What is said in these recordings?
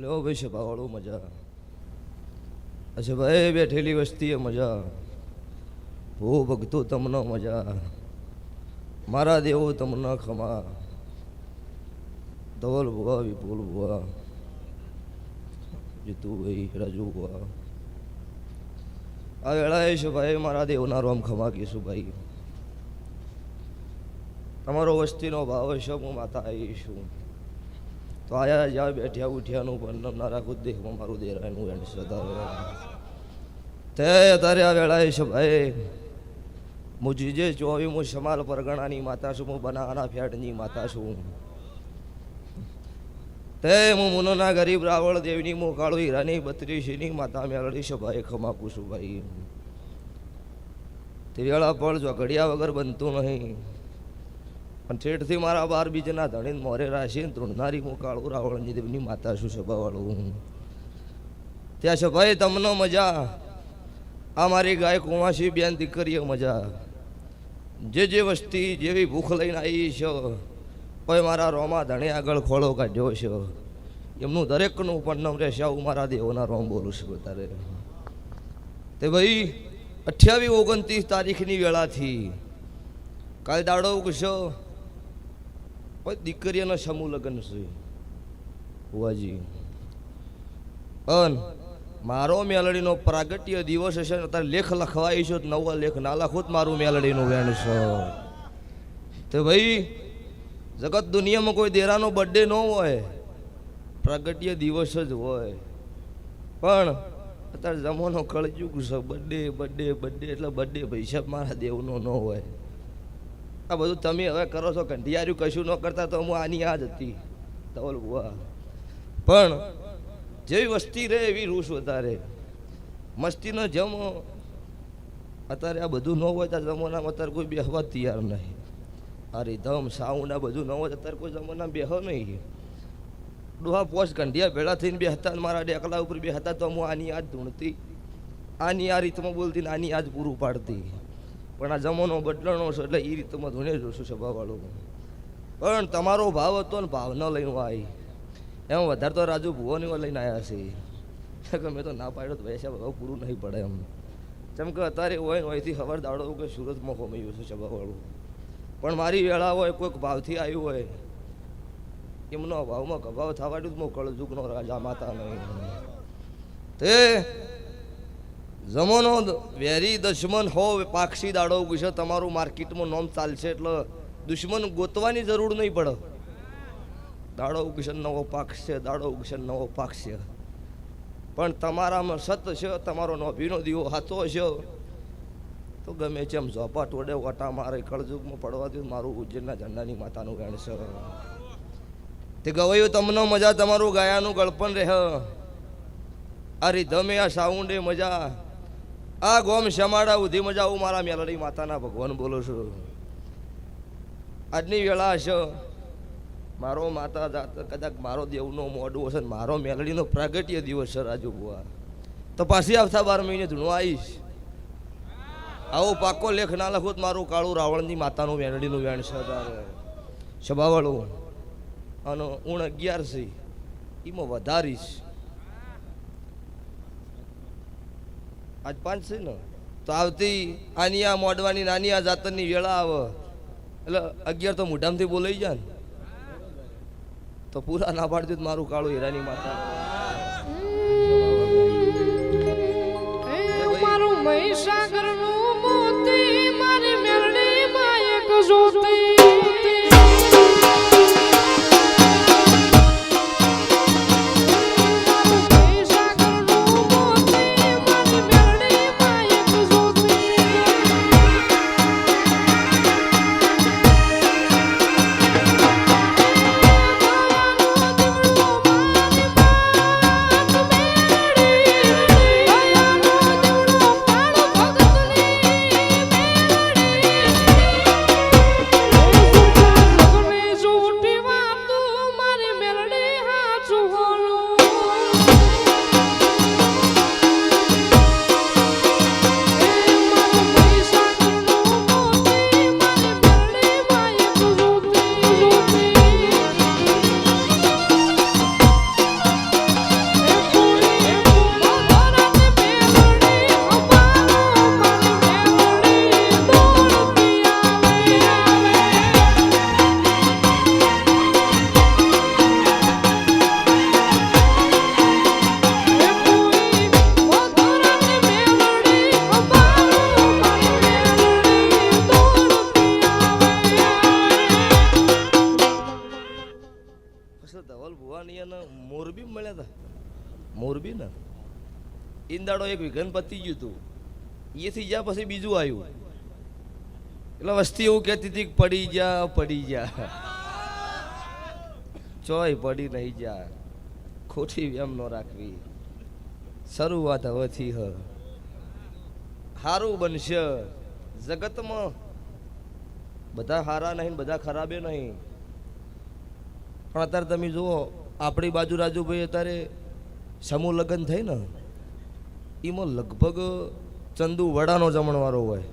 લો ભાઈ સભાવાળો મજા. અચ્છા ભાઈ બેઠેલી વસ્તીએ મજા. ભૂ ભગતો તમને મજા. મારા દેવો તમને ખમા. ધવલ ભુવા વિપુલ ભુવા જીતુભાઈ રાજુ ભુવા આ વેળાએ છે ભાઈ મારા દેવના રોમ ખમા કહીશું ભાઈ. તમારો વસ્તીનો ભાવ છે હું માતા આવીશું તો આયા જ્યાં બેઠ્યા ઉઠ્યાનું પણ ના રાખું દેહમાં મારું દેરાયનું એને સદા તે અત્યારે આ વેળાએ છે ભાઈ હું જીજે ચોવી હું સમાલ પરગણાની માતા છું. હું બનાવાના ફેટની માતા છું. તે હું મુનોના ગરીબ રાવળ દેવની હું કાળુ હીરાની 32ની માતા મેળડી છે ભાઈ ખમાકું છું ભાઈ. તે વેળા પણ જો ઘડિયા વગર બનતું નહીં પણ ઠેઠથી મારા 12 બીજના ધણીને મોરે રાશીને તૃણનારી હું કાળુ રાવળની દેવની માતા છું સભાવાળું. ત્યાં છે ભાઈ તમને મજા. આ મારી ગાય કુંવાસી બેન દીકરીએ મજા. જે વસ્તી જેવી ભૂખ લઈને આવી છે ભાઈ મારા રોમા ધણે આગળ ખોળો કાઢ્યો છે. એમનું દરેકનું પણ નામ રહેશે આવું મારા દેવોના રોમ બોલું છું તારે. તે ભાઈ 28-29 તારીખની વેળાથી કાલ દાડો ઉગશો ભાઈ દીકરીઓના સમૂહ લગ્ન છે ભુવાજી. અન મારો મેલડીનો પ્રાગટ્ય દિવસ હશે ને તારે લેખ લખવાય છે. નવા લેખ ના લખો જ મારું મેલડીનું વેણ છે. તે ભાઈ જગત દુનિયામાં કોઈ દેરાનો બર્થડે ન હોય પ્રાગટ્ય દિવસ જ હોય. પણ અત્યારે જમાનો કળજુગ છે. બર્થડે એટલે બર્થડે પૈસા મારા દેવનો ન હોય. આ બધું તમે હવે કરો છો કંઢિયાર્યું કશું ન કરતા તો હું આની આ જ હતી ધવલ બુવા. પણ જેવી વસ્તી રહે એવી રૂસ વધારે મસ્તીનો જમો. અત્યારે આ બધું ન હોય ત્યારે જમાનામાં અત્યારે કોઈ બેહવા તૈયાર નહીં. આ રીધમ સાઉન્ડ આ બધું ન હોય અત્યારે કોઈ જમાનામાં બેહો નહીં. ડોહા પોસ્ટ કંઢિયા ભેળા થઈને બેહતા મારા ડેકલા ઉપર બેહતા તો હું આની આજ ધૂણતી આની આ રીતમાં બોલતી ને આની આજ પૂરું પાડતી. પણ આ જમાનો બદલાણો છે એટલે એ રીતમાં ધૂણે જોશું સભાવાળું. પણ તમારો ભાવ હતો ને ભાવ ન લઈને આવી એમ વધારે તો રાજુ ભુવોની લઈને આવ્યા છે કે મેં તો ના પાડ્યો તો વૈસા ભાવ પૂરું નહીં પડે એમ. જેમ કે અત્યારે હોય ને હોયથી ખબર દાડો કે સુરતમાં ખોમાયું છે સભાવાળું. પણ મારી વેળા હોય કોઈક ભાવથી આવ્યું હોય એમનો ભાવમાં ગભાવ થવાડ્યું હું કળજુગનો રાજા માતા નહીં. તે જમાનો વેરી દુશ્મન હો પાક્ષી દાડો ઉગશે. તમારું માર્કેટમાં નોમ ચાલશે એટલે દુશ્મન ગોતવાની જરૂર નહીં પડે. દાડો ઉગશે નવો પાકશે. દાડો ઉગશે નવો પાકશે. પણ તમારામાં સત છે. તમારો નોભીનો દીવો હાથો છે તો ગમે છે એમ ઝોપા ટોડે ઓટા મારે કળજુગમાં પડવા દઉં મારું ઉજ્જૈનના ઝંડાની માતાનું વેણ છે. તે ગવાયું તમને મજા. તમારું ગાયાનું ગળપણ રહે. આ રીધમે આ સાઉન્ડે મજા. આ ગોમ શમાડા ઉધી મજા. હું મારા મેલડી માતાના ભગવાન બોલું છું. આજની વેળા હશે મારો માતા જાત કદાચ મારો દેવનો મોઢું હશે મારો મેલડીનો પ્રાગટ્ય દિવસ છે રાજુ બુવા તો પાછી આવતા 12 મહિને ધૂણવા આવીશ. આવો પાકો લેખ ના લખું મારું કાળુ રાવણની માતાનું મેલડીનું વેણ છે તારે સભાવાળું. અને 11 છે એમાં વધારીશ. આજ 5 છે ને તો આવતી આની આ મોડવાની નાની આ જાતરની વેળા આવે એટલે 11 તો મોઢામાંથી બોલાઈ જાય ને તો પૂરા ના પાડતું મારું કાળુ હીરાની માતા. મારું મહીસાગરનું મોતી મારી મેરડી માં એક જોતી. મોરબી મળ્યા હતા મોરબી ને ઈંદાડો એક વિઘન પતી ગયું હતું એથી જ્યાં પછી બીજું આવ્યું એટલે વસ્તી એવું કહેતી હતી કે પડી જા ચોય પડી નહીં જા ખોટી વેમ ન રાખવી શરૂઆત હવેથી સારું બનશે જગતમાં બધા સારા નહીં બધા ખરાબે નહીં પણ અત્યારે તમે જુઓ આપણી બાજુ રાજુભાઈ અત્યારે સમૂહ લગ્ન થઈ ને એમાં લગભગ ચંદુ વડાનો જમણવારો હોય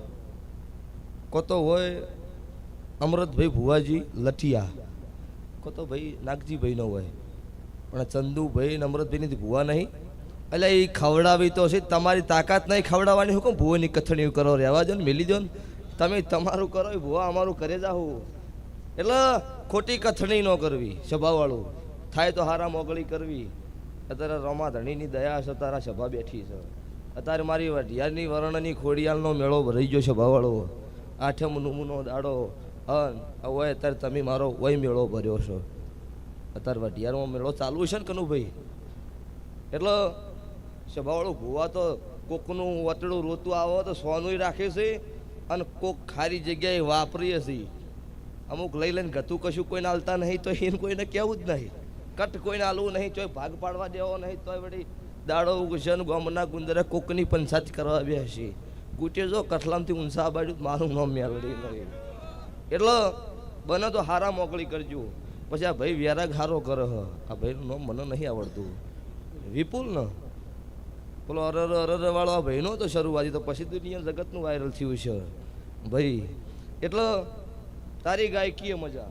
કોતો હોય અમૃતભાઈ ભુવાજી લઠિયા કોતો ભાઈ નાગજીભાઈનો હોય પણ ચંદુભાઈ ને અમૃતભાઈની ભુવા નહીં એટલે એ ખવડાવી તો છે તમારી તાકાત નહીં ખવડાવવાની હું કહું ભુવાની કથણી કરો રહેવા દો ને મેલી દો ને તમે તમારું કરો ભુવા અમારું કરે જાહું એટલે ખોટી કથણી ન કરવી સભાવાળું થાય તો હારા મોગળી કરવી અત્યારે રમા ધણીની દયા છે તારા સભા બેઠી છે અત્યારે મારી વઢિયારની વર્ણની ખોડિયાલનો મેળો ભરાઈ ગયો સભાવાળો આઠમ નુમનો દાડો હોય અત્યારે તમે મારો વય મેળો ભર્યો છો અત્યારે વઢિયારમાં મેળો ચાલુ છે ને કનુભાઈ એટલે સભાવાળું ભૂવા તો કોકનું વતડું રોતું આવો તો સોનું રાખે છે અને કોક ખારી જગ્યાએ વાપરીએ છીએ અમુક લઈ લઈને ગતું કશું કોઈને હાલતા નહીં તો એને કોઈને કહેવું જ નહીં કટ કોઈને હાલવું નહીં તોય ભાગ પાડવા દેવો નહીં તોય વળી દાડો ઉગશન ગામના ગુંદરે કોકની પંચાયત કરવા બેસી કૂટે જો કઠલામથી ઊંસા બાજુ મારું નામ મેળવી નહીં એટલે બને તો હારા મોકળી કરજો પછી આ ભાઈ વ્યારાગ હારો કરે આ ભાઈનું નામ મને નહીં આવડતું વિપુલ ને પેલો અરર વાળો આ ભાઈનો તો શરૂઆતી તો પછી દુનિયા જગતનું વાયરલ થયું છે ભાઈ એટલે તારી ગાયકીએ મજા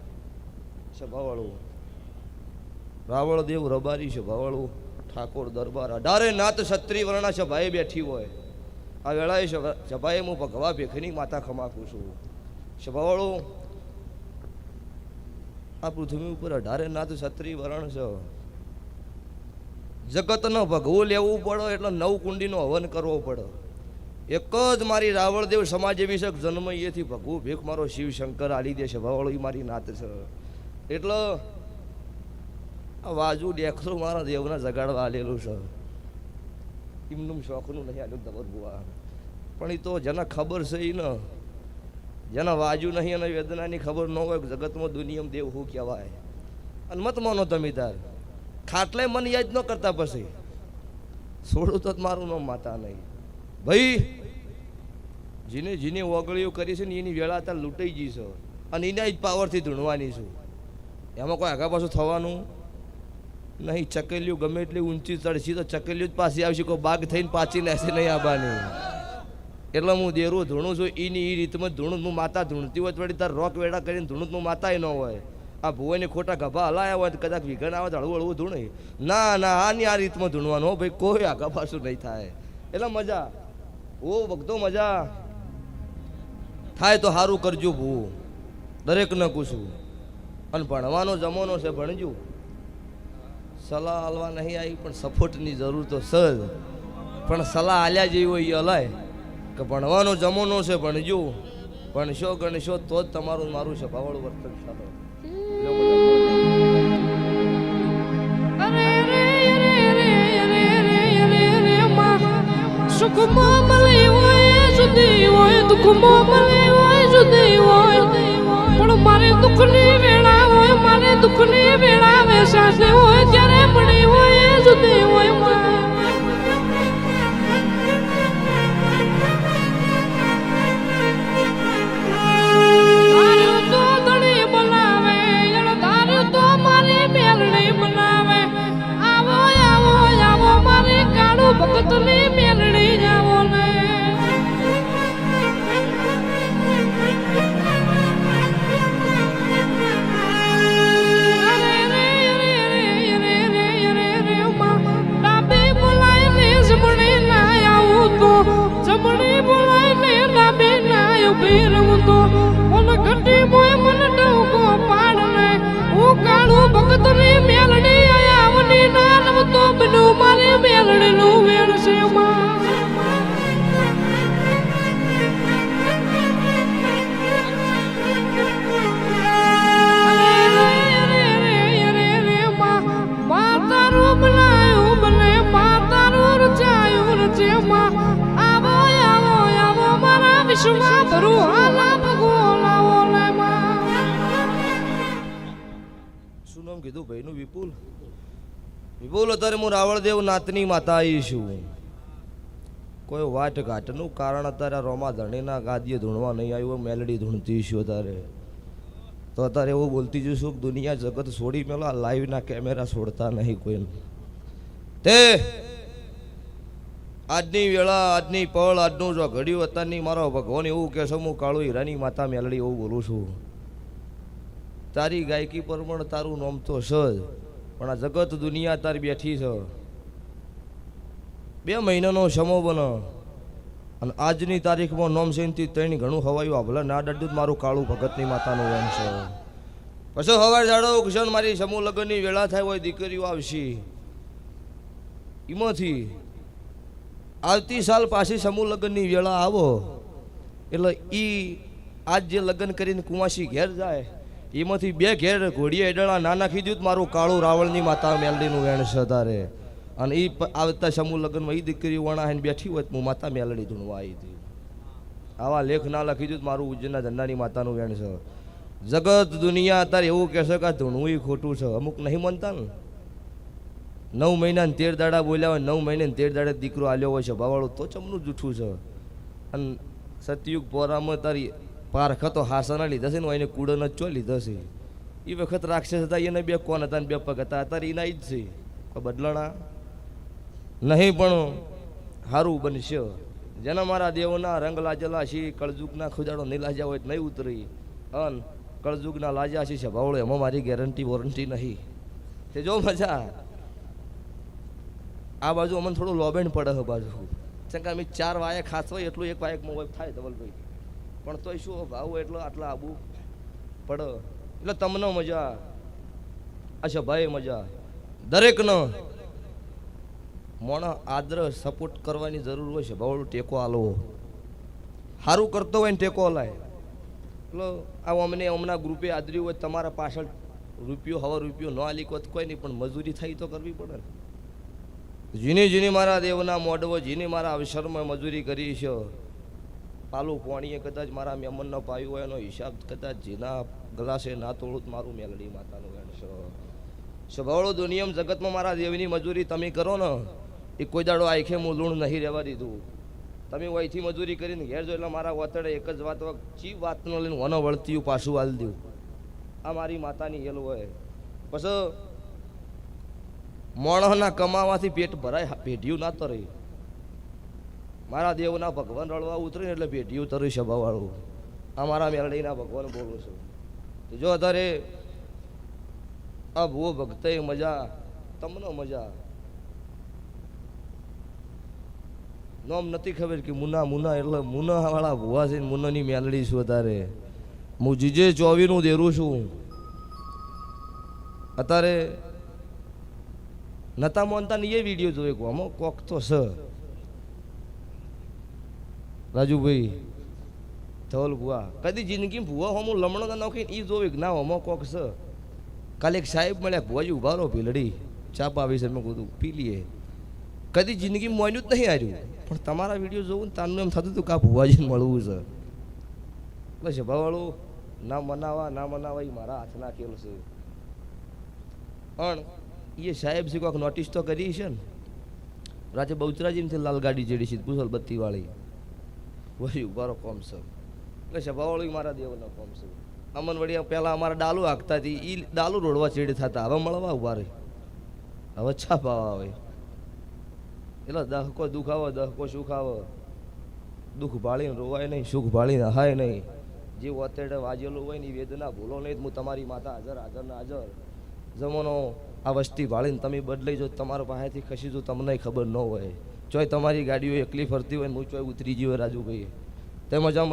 સભાવાળું રાવળ દેવ રબારી સભાવાળું ઠાકોર દરબાર 18 નાત ક્ષત્રિય વર્ણા સભાએ બેઠી હોય આ વેળાએ સભાએ હું ભગવા ભેખની માતા ખમાકું છું સભાવાળું આ પૃથ્વી ઉપર 18 નાત ક્ષત્રિય વર્ણ છે જગતનો ભગવું લેવું પડે એટલે 9 કુંડીનો હવન કરવો પડે એક જ મારી રાવળદેવ સમાજ અભિષેક જન્મ એથી ભગવું ભેખ મારો શિવ શંકર આલી દે સભાવાળો એ મારી નાત છે એટલે આ વાજુ ડેખરું મારા દેવના જગાડવા આલેલું છે એમનું શોખનું નહીં આલ્યું દબર બુઆ પણ એ તો જેને ખબર છે એ ને જેના વાજુ નહીં અને વેદનાની ખબર ન હોય જગતમાં દુનિયામાં દેવ શું કહેવાય અને મત માનો તમે તાર ખાટલે મન યાદ ન કરતા પછી છોડું તો મારું નામ માતા નહીં ભાઈ જેને ઓગળીઓ કરી છે ને એની વેળા અત્યારે લૂંટાઈ ગઈ છે અને એના જ પાવરથી ધૂણવાની છું એમાં કોઈ આગા પાછું થવાનું નહીં ચકેલીઓ ગમે એટલી ઊંચી ચડશી તો ચકેલીઓ જ પાછી આવશે કોઈ બાગ થઈને પાછી નાશે નહીં આવવાની એટલે હું દેરું ધૂણું છું એની એ રીતમાં ધૂણું હું માતા ધૂણતી હોય વળી તાર રોક વેડા કરીને ધૂણું હું માતાય ન હોય આ ભુવાની ખોટા ગભા હલાયા હોય તો કદાચ વિઘન આવે તો હળવું હળવું ધૂણે ના આની આ રીતમાં ધૂણવાનું હો ભાઈ કોઈ આગા પાછું નહીં થાય એટલે મજા ઓ ભક્તો મજા થાય તો સારું કરજો ભૂ દરેકને પૂછું અને ભણવાનો જમાનો છે ભણજો સલાહ હાલવા નહીં આવી પણ સપોર્ટની જરૂર તો સજ પણ સલાહ હાલ્યા જેવી હોય એ હલાય કે ભણવાનો જમાનો છે ભણજો ભણશો ગણશો તો જ તમારું મારું સભાવાળું વર્તન ચાલો સુખમાં મળી હોય જુદી હોય દુઃખમાં મળી હોય જુદી હોય પણ મારે દુઃખની વેળા હોય મારે દુઃખની વેળા વેસાશે હોય ત્યારે મળી હોય જુદી હોય ભગતની મેલડી જાવો ને ડાબે બોલાય ને જમણે ના આવું તો જમણે બોલાય ને ડાબે ના ઉભી રહું તો ઓને ઘટી મોય મને ડોકો પાડ ને હું કાળું ભગતની મેલડી આવની નામ તો બનું મારી મેલડી નું વેણ છે માતા રૂપ વિશ્વમાં ભરું હાલા ભગોલાવો લેમાં શું નામ કીધું ભાઈનું? વિપુલ. વિપુલ, અત્યારે હું રાવળદેવ નાતની માતા આવી છું. કોઈ વાટ ઘાટનું કારણ અત્યારે આ રોમા ધણીના ગાદીએ ધૂણવા નહીં આવ્યું, મેલડી ધૂણતી છું અત્યારે. તો અત્યારે એવું બોલતી જઈશું કે દુનિયા જગત છોડી મેલા લાઈવના કેમેરા છોડતા નહીં કોઈ. તે આજની વેળા, આજની પળ, આજનું જો ઘડ્યું અત્યારની મારો ભગવાન એવું કહેશો, હું કાળુ હીરાની માતા મેલડી એવું બોલું છું. તારી ગાયકી પ્રમાણે તારું નામ તો છે જ, પણ આ જગત દુનિયા તારી બેઠી છે. 2 મહિનાનો સમો બનો અને આજની તારીખમાં નોમ સેનથી 3 ઘણું હવાયું આભલા ના ડડ્યું મારું કાળું ભગતની માતાનું વેણ છે. પછી હવાર જાડો કિશન મારી સમૂહ લગ્નની વેળા થાય હોય, દીકરીઓ આવશે. એમાંથી આવતી સાલ પાછી સમૂહ લગ્નની વેળા આવો એટલે આજ જે લગ્ન કરીને કુંવાસી ઘેર જાય એમાંથી 2 ઘેર ઘોડીએ એડળા ના નાખી દીધું મારું કાળું રાવળની માતા મેલડીનું વેણ છે તારે. અને એ આવતા સમૂહ લગ્નમાં એ દીકરી વણાઈને બેઠી હોય હું માતા મેલડી ધૂણવા આવી હતી. આવા લેખ ના લખી દીધું મારું ઉજ્જૈનના ધંધાની માતાનું વેણ છે. જગત દુનિયા અત્યારે એવું કહેશે કે આ ધૂણવું ખોટું છે. અમુક નહીં માનતા ને. 9 મહિના ને 13 દાડા બોલ્યા હોય, 9 મહિને 13 દાડે દીકરો આલ્યો હોય છે ભાવાળું, તો ચમનું જૂઠું છે. અને સતયુગ પોરામાં તારી પારખા તો હાસાના લીધા છે ને, એને કુડન જ ચો લીધા છે. એ વખત રાક્ષસ હતા, એને 2 કોણ હતા ને 2 પગ હતા. અત્યારે એના જ છે. કોઈ બદલાણા નહીં, પણ સારું બનશે. જેના મારા દેવના રંગ લાજેલા છે, કળજુગના ખુજાડો નહીં લાજ્યા હોય નહીં ઉતરી. અન કળજુગના લાજ્યા છે ભાવળો, એમાં મારી ગેરંટી વોરંટી નહીં. તે જો મજા આ બાજુ અમને થોડું લોબેણ પડે છે બાજુ, કેમ કે અમે 4 વાયક ખાસ હોય એટલું 1 વાયકમાં હોય થાય ધવલભાઈ. પણ તોય શું ભાવ હોય એટલો આટલા આબુ પડે એટલે તમને મજા. અચ્છા ભાઈ, મજા દરેકનો મોણા આદર સપોર્ટ કરવાની જરૂર હોય છે. ભાવડું ટેકો આલવો, સારું કરતો હોય ને ટેકો હલાય. એટલે આ અમને હમણાં ગ્રુપે આદર્યું હોય, તમારા પાછળ રૂપિયો ન આલી કોઈ નહીં, પણ મજૂરી થઈ તો કરવી પડે ને. જીની મારા દેવના મોડવો, જીની મારા અવસરમાં મજૂરી કરી છે. પાલું પોણીએ કદાચ મારા મહેમાનનો પાયું હોય એનો હિસાબ કદાચ જેના ગ્લાસે ના તોડું મારું મેલડી માતાનું વેણ છે. સ્વભાવળો દુનિયામાં જગતમાં મારા દેવની મજૂરી તમે કરો ને, એ કોઈ દાડો આંખે હું લૂણ નહીં રહેવા દીધું. તમે અહીંથી મજૂરી કરીને ઘેર જો એટલે મારા વતડે એક જ વાત, ચી વાતનો લઈને વનો વળતી પાછું હાલ દઉં. આ મારી માતાની હેલ હોય. પછી મોણસના કમાવાથી પેટ ભરાય, પેઢીયું ના તરે. મારા દેવના ભગવાન રળવા ઉતરે ને એટલે પેઢીયું તરી સભાવાળું. આ મારા મેલડીના ભગવાન બોલું છું. જો અત્યારે આ ભૂવો ભક્ત મજા, તમને મજા. નોમ નથી ખબર કે મુના એટલે મુના વાળા ભૂવા છે, મુનાની મેલડી છું. અત્યારે હું જીજે 24નું દેરું છું. અત્યારે નતા માનતા ને એ વિડીયો જોઈ ગયો, આમાં કોક તો છે. રાજુભાઈ ધવલ ભુવા કદી જિંદગી ભુવા હું લમણો ના નાખીને એ જોઈ ના આમાં કોક છે. કાલે એક સાહેબ મળ્યા, ભુવાજી ઉભા રહો, ભીલડી ચા પાવી છે. મેં કીધું પી લઈએ. કદી જિંદગી મોન્યું જ નહીં આવ્યું, પણ તમારા વિડીયો જોવું ને તાનું એમ થતું હતું કે આ ભુવાજીને મળવું છે. બસ ભાવાળું ના મનાવા એ મારા હાથના ખેલ છે. પણ એ સાહેબ છે કોઈક નોટિસ તો કરી છે ને. રાજે બહુચરાજીમાંથી લાલ ગાડી જેડી છે પૂછલ બત્તીવાળી, વહી ઉભારો કોમ છે. એટલે સભાવાળું મારા દેવનો કોમ છે. અમનવડિયા પહેલાં અમારા ડાલુ હાંકતા હતી, એ ડાલુ રોડવા ચેડી થતા, હવે મળવા ઉભા રહે. હવે છા ભાવ આવે એટલે દહકો દુખાવો, દહકો સુખ આવે. દુઃખ ભાળીને રોવાય નહીં, સુખ ભાળીને હાય નહીં. જે વતેડે વાજેલું હોય ને એ વેદના ભૂલો નહીં. હું તમારી માતા હાજર ને હાજર. જમોનો આ વસ્તી ભાળીને તમે બદલાઈ જો, તમારા પાસેથી ખસી જો, તમને ખબર ન હોય. ચોય તમારી ગાડીઓ એકલી ફરતી હોય ને હું ચોય ઉતરી ગયો રાજુભાઈ. તે મજા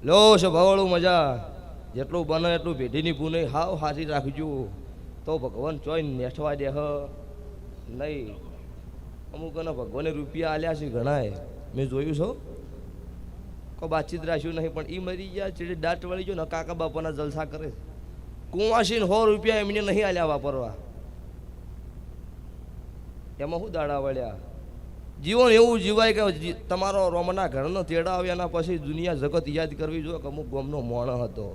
લો છે ભાવળું મજા. જેટલું બને એટલું પેઢીની પૂને હાવ હારી રાખજો, તો ભગવાન ચોય નેઠવા દે નહીં. અમુકને ભગવાને રૂપિયા આલ્યા છે ઘણાએ, મેં જોયું છો. કોઈ બાતચીત રાખ્યું નહીં, પણ એ મરી ગયા ચીડી દાટ વળી ગયો ને કાકા બાપાના જલસા કરે. કુંવાસીને 100 રૂપિયા એમને નહીં આલ્યા વાપરવા. એમાં શું દાડા વળ્યા? જીવન એવું જીવાય કે તમારો રોમના ઘરનો તેડા આવે એના પછી દુનિયા જગત યાદ કરવી જોઈએ કે અમુક ગામનો મોણો હતો.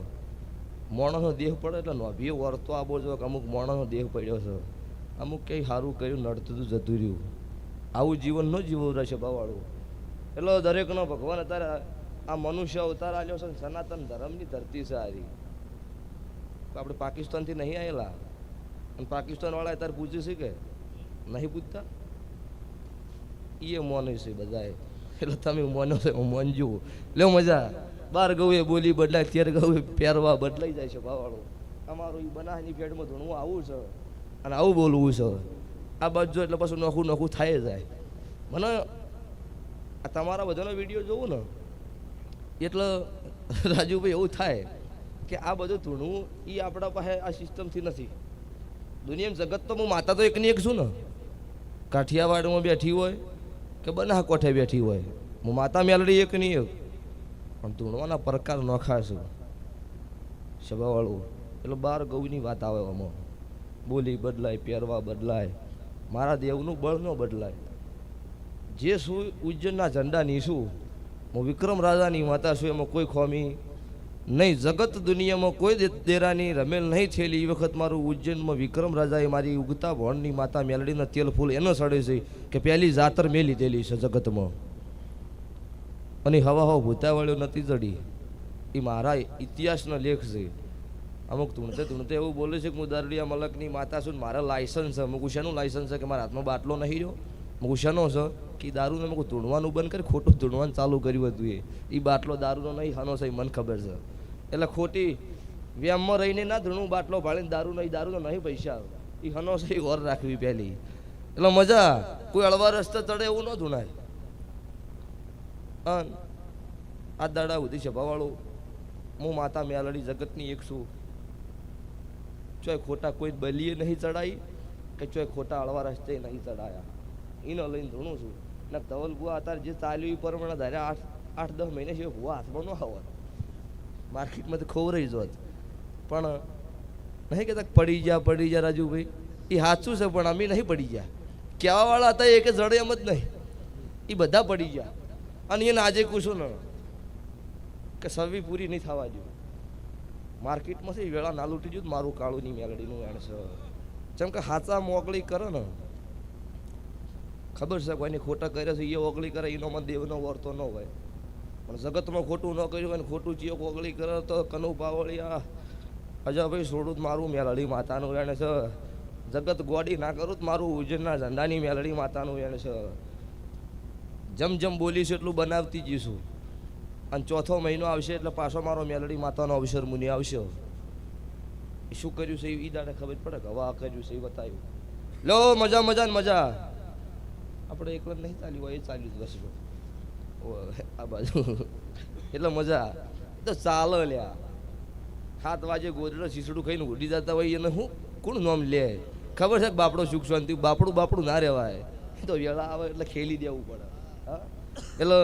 મોણસનો દેહ પડે એટલે નોભીએ વરતો આવો જોઈએ કે અમુક મોણસનો દેહ પડ્યો છે. અમુક કંઈ સારું કર્યું નડતું હતું જતું રહ્યું. આવું જીવન ન જીવવું રહેશે બાવાળું. એટલે દરેકનો ભગવાન અત્યારે આ મનુષ્ય અવતાર આવ્યો છે. સનાતન ધર્મની ધરતી છે હારી. આપણે પાકિસ્તાનથી નહીં આવેલા અને પાકિસ્તાનવાળા અત્યારે પૂછે છે કે નહીં પૂછતા એ મોને છે બધાએ. એટલે તમે મોનો છો હું મોનજો લે મજા. બાર ગૌએ બોલી બદલાય, તેર ગૌએ પહેરવા બદલાઈ જાય છે ભાવાળો. અમારું એ બનાસની ફેડમાં ધૂણવું આવું છે અને આવું બોલવું છે. આ બાજુ એટલે પાછું નોખું નોખું થાય જાય. મને આ તમારા બધાનો વિડીયો જોવું ને એટલે રાજુભાઈ એવું થાય કે આ બધું ધૂણવું એ આપણા પાસે આ સિસ્ટમથી નથી. દુનિયામાં જગત તો હું માતા તો એકની એક છું ને. કાઠિયાવાડમાં બેઠી હોય કે બનાસકાંઠે બેઠી હોય, હું માતા મેલડી એકની એક. પણ ધૂણવાના પ્રકાર નોખા છે સભાવાળું. એટલે બાર ગૌની વાત આવે આમાં. બોલી બદલાય, પહેરવા બદલાય, મારા દેવનું બળ ન બદલાય. જે શું ઉજ્જૈનના ઝંડાની છું, હું વિક્રમ રાજાની માતા છું, એમાં કોઈ ખોમી નહીં. જગત દુનિયામાં કોઈ દેરાની રમેલ નહીં થયેલી. એ વખત મારું ઉજ્જૈનમાં વિક્રમ રાજાએ મારી ઉગતા ભણની માતા મેલડીના તેલ ફૂલ એનો સડે છે કે પહેલી જાતર મેં લીધેલી છે જગતમાં. અને હવા હવા ભૂતાવાળ્યો નથી ચડી. એ મારા ઇતિહાસનો લેખ છે. અમુક ધૂણતે એવું બોલે છે કે હું દરડિયા મલકની માતા છું, મારા લાયસન્સ છે. મૂકું શેનું લાયસન્સ છે કે મારા હાથમાં બાટલો નહીં રહ્યો. મૂકું શેનો છે કે દારૂને મૂકું ધૂણવાનું બંધ કરી ખોટું ધૂણવાનું ચાલુ કર્યું હતું. એ બાટલો દારૂનો નહીં હાનો છે, મને ખબર છે. એટલે ખોટી વ્યામમાં રહીને ના ધૂણું બાટલો ભાળીને દારૂનો નહીં પૈસા એ હનો છે. એ ઓર રાખવી પહેલી. એટલે મજા. કોઈ અળવા રસ્તે ચડે એવું ન ધૂણાય. આ દાડા સુધી છે ભાવાળું. હું માતા મેલડી જગતની એક છું. ચોય ખોટા કોઈ બલીએ નહીં ચડાઈ કે ચોય ખોટા અળવા રસ્તે નહીં ચડાયા. એનો લઈને ધૂણું છું. ને ધવલ બુઆ અત્યારે જે ચાલ્યું એ પ્રમાણે ધારે 8-10 મહિને છે બુઆ હાથમાં ન આવત. માર્કેટમાંથી ખોવરાઈ જોત. પણ નહીં કહેતા પડી જા રાજુભાઈ. એ સાચું છે પણ અમે નહીં પડી ગયા. કહેવાવાળા હતા એ કે જડે એમ જ નહીં. એ બધા પડી ગયા. અને એને આજે પૂછું ને કે સવી પૂરી નહીં થવા દઉં. માર્કેટમાંથી વેળા ના લૂટી જવું મારું કાળુની મેલડીનું વેણ છે. જેમ કે હાચા મોકળી કરે ને ખબર છે કોઈને ખોટા કરે છે એ ઓગળી કરે એનો મન દેવનો વર્તો ન હોય. પણ જગતમાં ખોટું ન કર્યું હોય ને ખોટું ચિયોક ઓગળી કરે તો કનુ પાવળિયા અજાભાઈ છોડું મારું મેલડી માતાનું વેણ છે. જગત ગોડી ના કરું મારું ઉજ્જૈનના ઝંડાની મેલડી માતાનું વેણ છે. જમ બોલીશ એટલું બનાવતી જઈશું. અને ચોથો મહિનો આવશે એટલે પાછો મારો મેલડી માતાનો અવસર મુનિ આવશે. શું કર્યું છે એ દાડે ખબર પડે કે હવા કર્યું છે એ બતાવ્યું. લો મજા ને મજા. આપણે એકલા નહીં ચાલ્યું હોય એ ચાલ્યું જ રસ્તો આ બાજુ. એટલે મજા તો ચાલો લ્યા. 7 વાગે ગોદડો શીસડું ખાઈને ઉડી જતા હોય એને હું કોણ નામ લે. ખબર છે કે બાપડો સુખ શાંતિ બાપડું ના રહેવાય. તો વેળા આવે એટલે ખેલી દેવું પડે. હા એટલે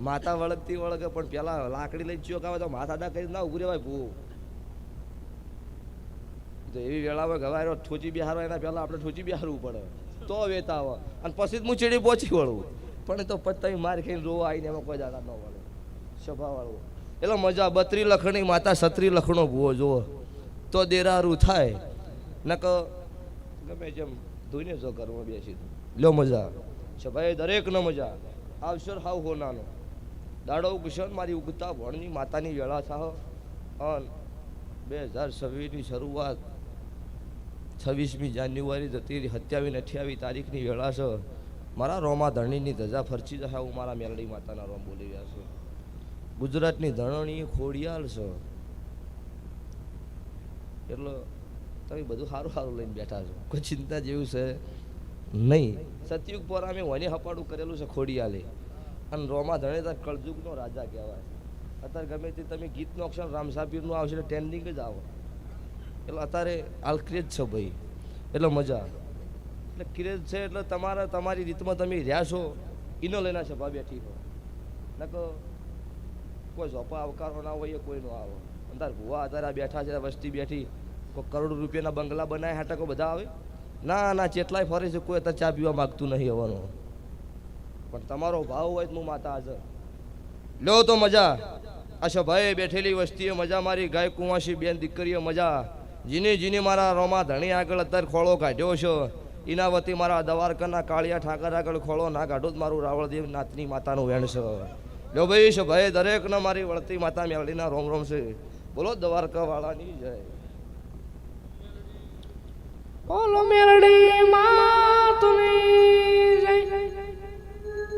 માતા વળગતી વળગે પણ પેલા લાકડી લઈને ચોક આવે તો માથા દા કરી ના ઉભું રહેવાય ભૂ. તો એવી વેળા આવે ગવાયો ઠોચી બિહારો એના પહેલાં આપણે ઠોચી બિહારવું પડે તો વેતા આવે. અને પછી જ હું ચેડી પહોંચી વળવું. પણ તો પછી તમે માર ખાઈને રોવા આવીને એમાં કોઈ દાડા ન વળે સ્વભાવવાળું. એટલે મજા. 32 લખણી માતા 36 લખણો ભૂવો જુઓ તો દેરારું થાય. નક ગમે જેમ ધોઈને જો ઘરમાં બેસી લો મજા. ભાઈ દરેકનો મજા આવશે. હાવ હોનાનો દાડો કિશન મારી ઉગતા ભણની માતાની વેળા થાહ. અને 2026ની શરૂઆત 26મી જાન્યુઆરી જતી 27-28 તારીખની વેળા છે. મારા રોમા ધરણીની ધજા ફરચી જશે હું મારા મેલડી માતાના રોમ બોલી રહ્યા છું. ગુજરાતની ધરણી ખોડિયાલ છે. એટલે તમે બધું સારું લઈને બેઠા છો. કોઈ ચિંતા જેવું છે નહીં. સતયુગ પર અમે વને હપાડું કરેલું છે ખોડિયાલે. અને રોમા ધણે તો કળજુગનો રાજા કહેવાય. અત્યારે ગમે તે તમે ગીતનું અક્ષર રામસાપીરનું આવશે એટલે ટ્રેન્ડિંગ જ આવો. એટલે અત્યારે હાલ ક્રેજ છે ભાઈ. એટલે મજા. એટલે ક્રેજ છે એટલે તમારી રીતમાં તમે રહ્યા છો એનો લઈને છે ભા બેઠી હો. નકો કોઈ ઝોપા આવકારો ના હોય એ કોઈ નો આવે. અંધાર ભૂવા અત્યારે બેઠા છે વસ્તી બેઠી. કોઈ કરોડ રૂપિયાના બંગલા બનાવ્યા હાટકો બધા આવે. ના ચેટલાય ફરે છે કોઈ અત્યારે ચા પીવા માગતું નહીં આવવાનું. પણ તમારો ભાવ હોય તો હું માતા હાજર લ્યો તો મજા આ સભાએ બેઠેલી વસ્તીએ મજા મારી ગાય કુંવાસી બેન દીકરીઓ મજા જીની મારા રોમા ધણી આગળ અત્યારે ખોળો કાઢ્યો છે એના વતી મારા દવારકાના કાળિયા ઠાકર આગળ ખોળો ના કાઢું જ મારું રાવળદેવ નાથની માતાનું વેણ છે લ્યો ભાઈ સભાએ દરેકને મારી વળતી માતા મેળીના રોમ રોમ છે બોલો દ્વારકા વાળાની જય બોલો મેરડી માતની